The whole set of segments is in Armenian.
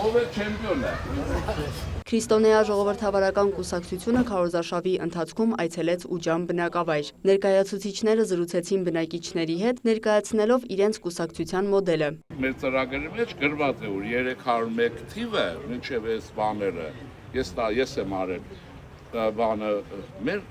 Ով է չեմպիոնը։ Քրիստոնեա ժողովրդավարական կուսակցությունը քարոզարշավի ընթացքում այցելեց Ուջան բնակավայր։ Ներկայացուցիչները զրուցեցին բնակիչների հետ, ներկայացնելով իրենց կուսակցության մոդելը։ Մեր ծրագրի մեջ գրված է, որ 301 թիվը, մինչև այս բաները, ես եմ արել բանը, մեր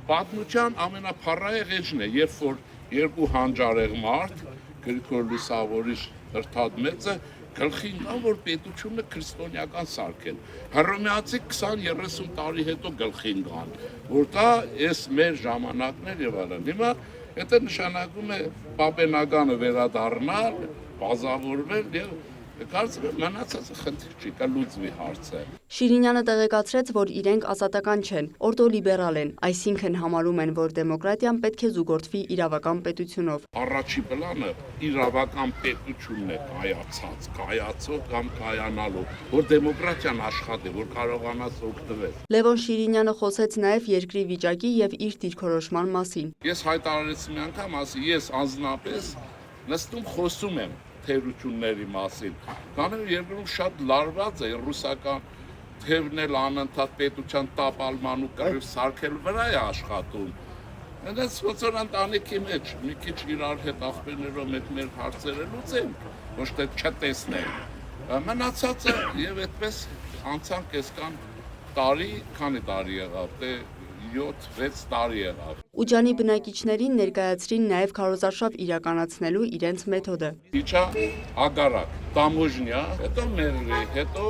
պատմության ամենափառահեղ էջն է, երբ որ երկու հանճարեղ մարդ, Գրիգոր Լուսավորիչ Հրթադ մեծը, գլխին կան, որ պետությունը քրիստոնեական սարքեն։ Հռոմեացի 20-30 տարի հետո գլխին կան, որ դա այս մեր ժամանակն էր եւ այլն։ Հիմա դա նշանակում է պապենականը վերադառնալ, բազավորվել եւ կարծում եմ մնացածը խնդիր չի, կլուծվի հարցը։ Շիրինյանը տեղեկացրեց, որ իրենք ազատական չեն, օրդոլիբերալ են, այսինքն համարում են, որ դեմոկրատիան պետք է զուգորդվի իրավական պետությունով։ Առաջի պլանը իրավական պետությունն է կայացող կամ կայանալով, որ դեմոկրատիան աշխատի, որ կարողանաս օգտվել։ Լևոն Շիրինյանը խոսեց նաև երկրի վիճակի եւ իր դիրքորոշման մասին։ Ես հայտարարեցի մի անգամ, ասի, ես անձնապես նստում խոսում եմ թերությունների մասին, քանի որ երկրում շատ լարված է ռուսական թևն էլ անընդհատ պետության տապալման ու կռիվ սարքելու վրա է աշխատում։ Այնպես ոնց որ ընտանիքի մեջ մի քիչ իրար հետ աղբերներով մեր հարցերը լուծենք, ոչ թե չտեսնենք։ Մնացածը եւ այդպես անցանք այսքան տարի, քանի տարի եղավ, 7-6 տարի եղավ։ Ուջանի բնակիչներին ներկայացրին նաև քարոզարշավ իրականացնելու իրենց մեթոդը։ Իջա ագարակ, տամոժնյա, հետո մեղրի, հետո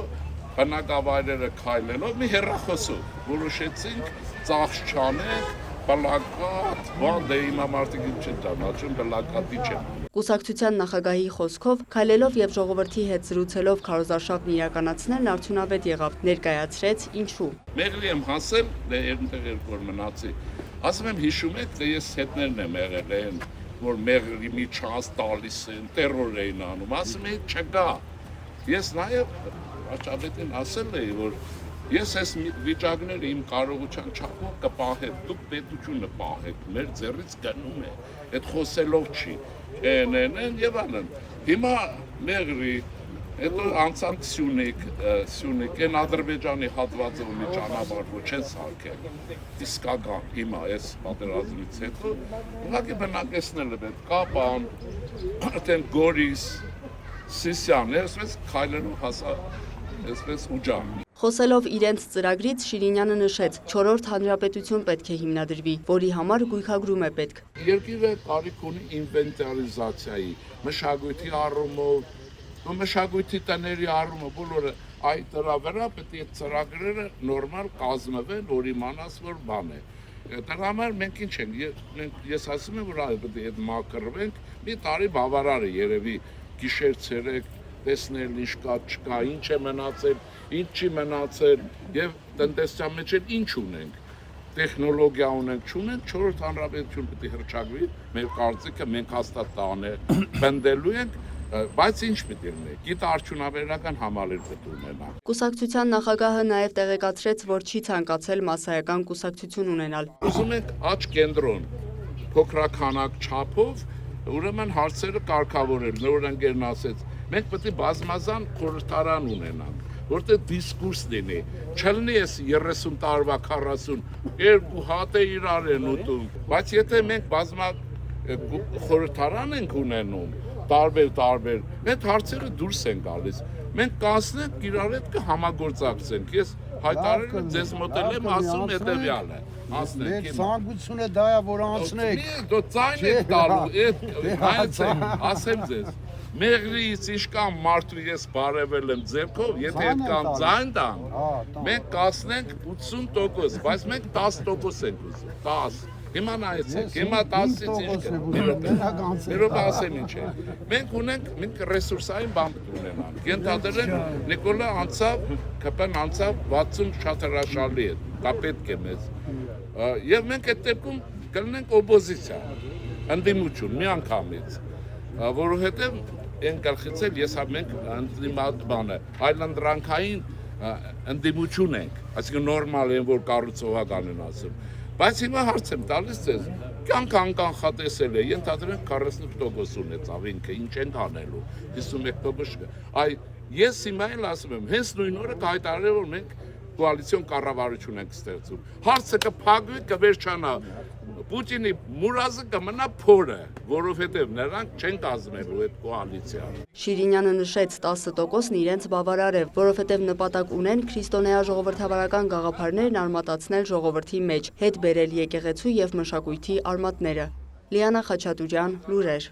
բնակավայրերը քայլելով մի հեռախոսով որոշեցինք ծախս չանենք, պլակատ, բան դե հիմա մարդիկ չեն ճանաչում, պլակատի չեն։ Կուսակցության նախագահի խոսքով քայլելով եւ ժողովրդի հետ զրուցելով քարոզարշավն իրականացնելն արդյունավետ եղավ, ներկայացրեց ինչու։ Մեղրի եմ հասել, դե այնտեղ երկու օր մնացի։ Ասում եմ հիշում եք, դե ես հետներն եմ եղել են, որ մեղրի մի չանց տալիս են, տերոր էին անում, ասում եմ չկա։ Ես նաեւ վարչապետին ասել էի, որ ես այս վիճակները իմ կարողության չափով կպահեմ, դուք պետությունը պահեք, մեր ձեռից գնում է, այդ խոսելով չի, են եւ այլն։ Հիմա մեղրի, հետո անցանք Սյունիք, այն Ադրբեջանի հատվածը ունի ճանապարհ, որ չեն սարքել, իսկական հիմա այս պատերազմից հետո, ուղղակի բնակեցնել է պետք, Կապան, այդեն Գորիս, Սիսիան, այսպես քայլերով հասա, այսպես Ուջան։ Խոսելով իրենց ծրագրից Շիրինյանը նշեց, 4-րդ հանրապետություն պետք է հիմնադրվի, որի համար գույքագրում է պետք։ Երկիրը կարիք ունի ինվենտարիզացիայի, մշակույթի առումով, մշակույթի տների առումով, բոլորը այդ դրա վրա պետք է ծրագրերը նորմալ կազմվեն, որ իմանաս որ բան է։ Դրա համար մենք ինչ ենք, ես ասում եմ, որ այլ պետք է այդ մակրվենք, մի տարի բավարար է երևի գիշեր-ցերեկ տեսնել ինչ կա, չկա, ինչ է մնացել, ինչ չի մնացել եւ տնտեսության մեջ էլ ինչ ունենք, տեխնոլոգիա ունենք, չունենք, 4-րդ հանրապետություն պետք է հրճակվի, մեր կարծիքը մենք հաստատ տանը բնդելու ենք, բայց ինչ պետք է լինի, գիտարդյունաբերական համալիր պետք է ունենանք։ Կուսակցության նախագահը նաև տեղեկացրեց, որ չի ցանկացել մասսայական կուսակցություն ունենալ։ Ուզում ենք աճ կենտրոն, փոքրականակ չափով, ուրեմն հարցերը կարգավորել, նոր ընկերն ասեց, մենք պետք է բազմազան խորհրդարան ունենանք, որտեղ դիսկուրս լինի, չլինի էս 30 տարվա 42 հատ է իրար են ուտում, բայց եթե մենք խորհրդարան ենք ունենում, տարբեր, այդ հարցերը դուրս են գալիս, մենք կանցնենք իրար հետ կհամագործակցենք, ես հայտարարել եմ ձեզ մոտել եմ ասում հետևյալը, Մեր ցանկությունը դա է, որ անցնեք։ Դու ձայն եք տալու, ասեմ ձեզ, մեղրից ինչքան մարդու ես բարևել եմ ձեռքով, եթե այդքան ձայն տան, մենք կասնենք 80%, բայց մենք 10% ենք ուզում, 10%։ Հիմա նայեցեք, հիմա 10-ից ինչ կա, ներով ասեմ ինչ է, մենք ռեսուրսային բան ունենանք, ենթադրենք Նիկոլա անցավ, կպեն անցավ 60 շատ հրաշալի է, դա պետք է մեզ, և մենք այդ դեպքում կլինենք օպոզիցիա, ընդդիմություն, մի անգամից, որովհետև են կրխիցել ես մենք ընդդիմատ բան է, այլանդրանքային ընդդիմություն ենք, այսինքն նորմալ են, որ կառուցողական են ասում, բայց հիմա հարց եմ տալիս ձեզ, կյանքը անկանխատեսել է, ենթադրենք 48% ունեցավ ինքը, ինչ ենք անելու, 51% այ ես հիմա էլ ասում եմ, հենց նույն օրը կհայտարարել որ մենք կոալիցիոն կառավարություն ենք ստեղծում։ Հարցը կփակվի, կվերջանա։ Պուտինի մուրազը կմնա փորը, որովհետև նրանք չեն կազմելու այդ կոալիցիան։ Շիրինյանը նշեց 10%-ն իրենց բավարար է, որովհետև նպատակ ունեն քրիստոնեա ժողովրդավարական գաղափարներն արմատացնել ժողովրդի մեջ, հետ բերել եկեղեցու և մշակույթի արմատները։ Լիանա Խաչատուրյան, լուրեր։